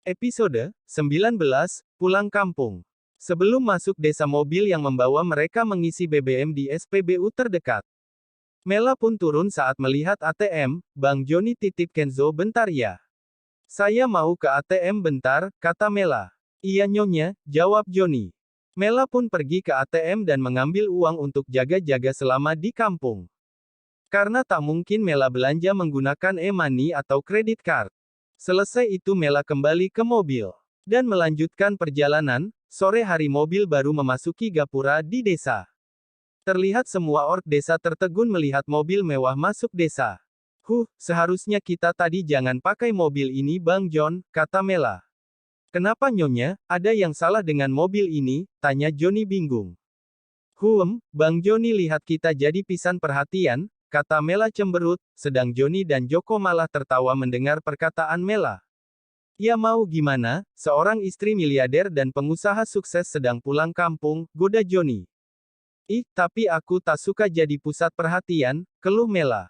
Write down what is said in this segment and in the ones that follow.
Episode 19, Pulang Kampung. Sebelum masuk desa, mobil yang membawa mereka mengisi BBM di SPBU terdekat. Mela pun turun saat melihat ATM. Bang Joni, titip Kenzo bentar ya. Saya mau ke ATM bentar, kata Mela. Iya nyonya, jawab Joni. Mela pun pergi ke ATM dan mengambil uang untuk jaga-jaga selama di kampung. Karena tak mungkin Mela belanja menggunakan e-money atau kredit card. Selesai itu Mela kembali ke mobil dan melanjutkan perjalanan. Sore hari mobil baru memasuki gapura di desa. Terlihat semua ork desa tertegun melihat mobil mewah masuk desa. Seharusnya kita tadi jangan pakai mobil ini Bang John, kata Mela. Kenapa nyonya, ada yang salah dengan mobil ini, tanya Joni bingung. Bang Joni lihat kita jadi pisan perhatian, kata Mela cemberut, sedang Joni dan Joko malah tertawa mendengar perkataan Mela. Ya mau gimana, seorang istri miliarder dan pengusaha sukses sedang pulang kampung, goda Joni. Tapi aku tak suka jadi pusat perhatian, keluh Mela.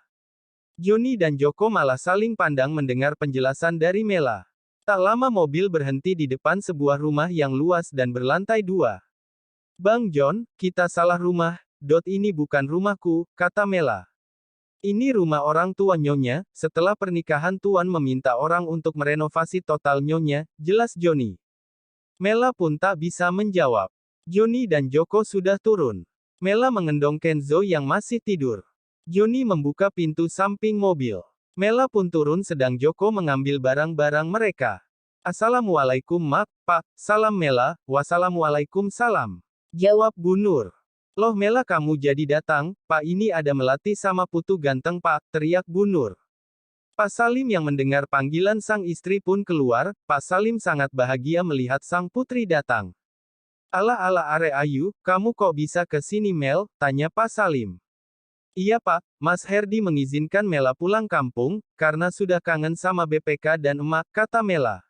Joni dan Joko malah saling pandang mendengar penjelasan dari Mela. Tak lama mobil berhenti di depan sebuah rumah yang luas dan berlantai 2. Bang John, kita salah rumah. Ini bukan rumahku, kata Mela. Ini rumah orang tua nyonya. Setelah pernikahan Tuan meminta orang untuk merenovasi total nyonya, jelas Joni. Mela pun tak bisa menjawab. Joni dan Joko sudah turun. Mela mengendong Kenzo yang masih tidur. Joni membuka pintu samping mobil. Mela pun turun sedang Joko mengambil barang-barang mereka. Assalamualaikum Mak, Pak, salam Mela, wassalamualaikum salam. Jawab Bu Nur. Loh Mela kamu jadi datang, Pak ini ada Melati sama putu ganteng Pak, teriak Bu Nur. Pak Salim yang mendengar panggilan sang istri pun keluar. Pak Salim sangat bahagia melihat sang putri datang. Ala are ayu, kamu kok bisa ke sini Mel, tanya Pak Salim. Iya Pak, Mas Herdi mengizinkan Mela pulang kampung, karena sudah kangen sama BPK dan emak, kata Mela.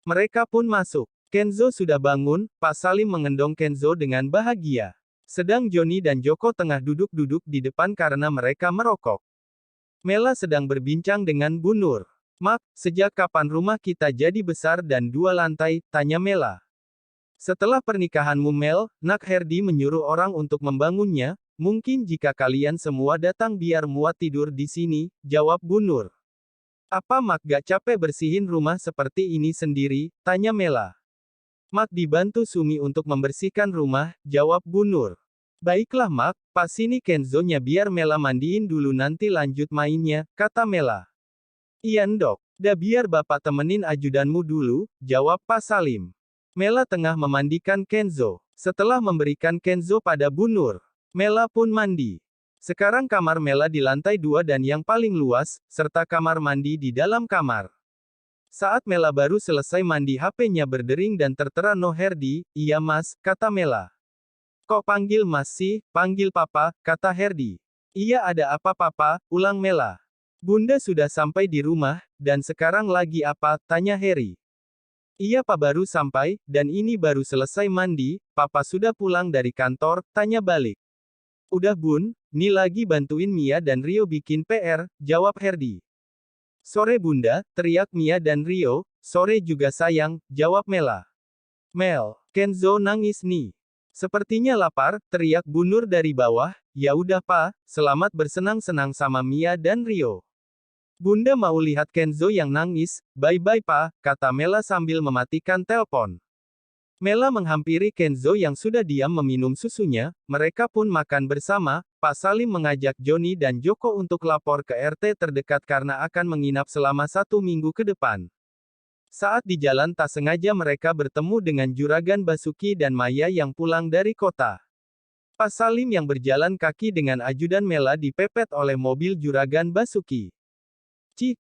Mereka pun masuk. Kenzo sudah bangun, Pak Salim mengendong Kenzo dengan bahagia. Sedang Joni dan Joko tengah duduk-duduk di depan karena mereka merokok. Mela sedang berbincang dengan Bu Nur. Mak, sejak kapan rumah kita jadi besar dan 2 lantai, tanya Mela. Setelah pernikahanmu Mel, Nak Herdi menyuruh orang untuk membangunnya, mungkin jika kalian semua datang biar muat tidur di sini, jawab Bu Nur. Apa Mak gak capek bersihin rumah seperti ini sendiri, tanya Mela. Mak dibantu Sumi untuk membersihkan rumah, jawab Bu Nur. Baiklah Mak, Pak sini Kenzo-nya biar Mela mandiin dulu nanti lanjut mainnya, kata Mela. Iya Ndok, dah biar Bapak temenin ajudanmu dulu, jawab Pak Salim. Mela tengah memandikan Kenzo. Setelah memberikan Kenzo pada Bu Nur, Mela pun mandi. Sekarang kamar Mela di lantai 2 dan yang paling luas, serta kamar mandi di dalam kamar. Saat Mela baru selesai mandi HP-nya berdering dan tertera No Herdi. Iya Mas, kata Mela. Kok panggil Mas sih, panggil Papa, kata Herdi. Iya ada apa Papa, ulang Mela. Bunda sudah sampai di rumah, dan sekarang lagi apa, tanya Heri. Iya Pak baru sampai, dan ini baru selesai mandi, Papa sudah pulang dari kantor, tanya balik. Udah Bun, nih lagi bantuin Mia dan Rio bikin PR, jawab Herdi. Sore Bunda, teriak Mia dan Rio. Sore juga sayang, jawab Mela. Mel, Kenzo nangis nih. Sepertinya lapar, teriak Bu Nur dari bawah. Ya udah Pak, selamat bersenang-senang sama Mia dan Rio. Bunda mau lihat Kenzo yang nangis. Bye-bye Pak, kata Mela sambil mematikan telepon. Mela menghampiri Kenzo yang sudah diam meminum susunya. Mereka pun makan bersama. Pak Salim mengajak Joni dan Joko untuk lapor ke RT terdekat karena akan menginap selama 1 minggu ke depan. Saat di jalan tak sengaja mereka bertemu dengan Juragan Basuki dan Maya yang pulang dari kota. Pak Salim yang berjalan kaki dengan ajudan Mela dipepet oleh mobil Juragan Basuki.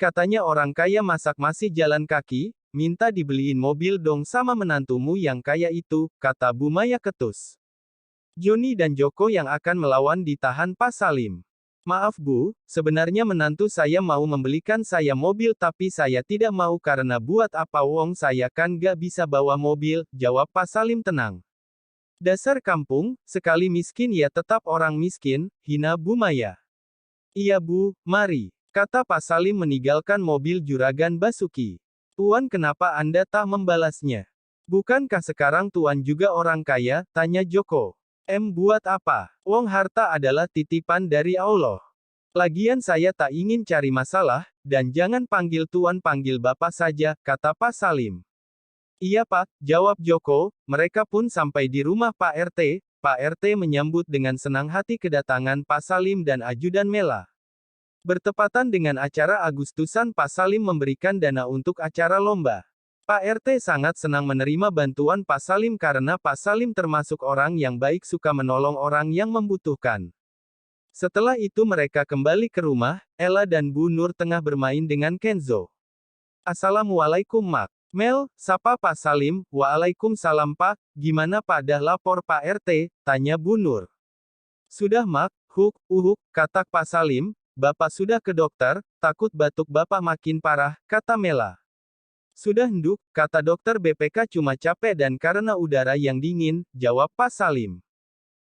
Katanya orang kaya masak masih jalan kaki, minta dibeliin mobil dong sama menantumu yang kaya itu, kata Bu Maya ketus. Joni dan Joko yang akan melawan ditahan Pak Salim. Maaf Bu, sebenarnya menantu saya mau membelikan saya mobil tapi saya tidak mau karena buat apa wong saya kan gak bisa bawa mobil, jawab Pak Salim tenang. Dasar kampung, sekali miskin ya tetap orang miskin, hina Bu Maya. Iya Bu, mari, kata Pak Salim meninggalkan mobil Juragan Basuki. Tuan, kenapa Anda tak membalasnya? Bukankah sekarang Tuan juga orang kaya? Tanya Joko. Buat apa? Wong harta adalah titipan dari Allah. Lagian saya tak ingin cari masalah, dan jangan panggil Tuan, panggil Bapak saja, kata Pak Salim. Iya Pak, jawab Joko. Mereka pun sampai di rumah Pak RT. Pak RT menyambut dengan senang hati kedatangan Pak Salim dan ajudan Mela. Bertepatan dengan acara Agustusan, Pak Salim memberikan dana untuk acara lomba. Pak RT sangat senang menerima bantuan Pak Salim karena Pak Salim termasuk orang yang baik, suka menolong orang yang membutuhkan. Setelah itu mereka kembali ke rumah. Ella dan Bu Nur tengah bermain dengan Kenzo. Assalamualaikum Mak. Mel, sapa Pak Salim. Waalaikumsalam Pak, gimana Pak, dah lapor Pak RT? Tanya Bu Nur. Sudah Mak, kata Pak Salim. Bapak sudah ke dokter, takut batuk Bapak makin parah, kata Mela. Sudah Nduk, kata dokter BPK cuma capek dan karena udara yang dingin, jawab Pak Salim.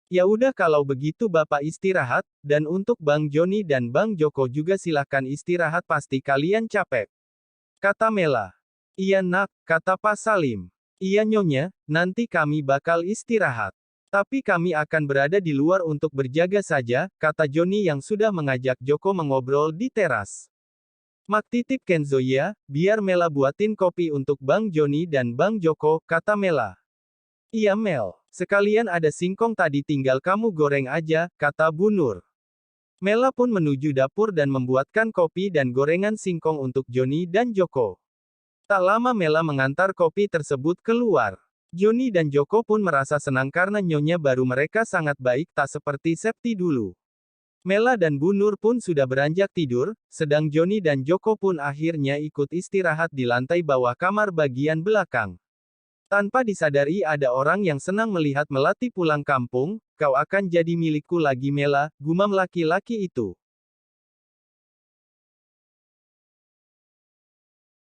Ya udah kalau begitu Bapak istirahat, dan untuk Bang Joni dan Bang Joko juga silahkan istirahat, pasti kalian capek. Kata Mela. Iya Nak, kata Pak Salim. Iya Nyonya, nanti kami bakal istirahat. Tapi kami akan berada di luar untuk berjaga saja, kata Joni yang sudah mengajak Joko mengobrol di teras. Mak titip Kenzo ya, biar Mela buatin kopi untuk Bang Joni dan Bang Joko, kata Mela. Iya Mel, sekalian ada singkong tadi tinggal kamu goreng aja, kata Bu Nur. Mela pun menuju dapur dan membuatkan kopi dan gorengan singkong untuk Joni dan Joko. Tak lama Mela mengantar kopi tersebut keluar. Joni dan Joko pun merasa senang karena nyonya baru mereka sangat baik, tak seperti Septi dulu. Mela dan Bu Nur pun sudah beranjak tidur, sedang Joni dan Joko pun akhirnya ikut istirahat di lantai bawah kamar bagian belakang. Tanpa disadari ada orang yang senang melihat Melati pulang kampung. Kau akan jadi milikku lagi Mela, gumam laki-laki itu.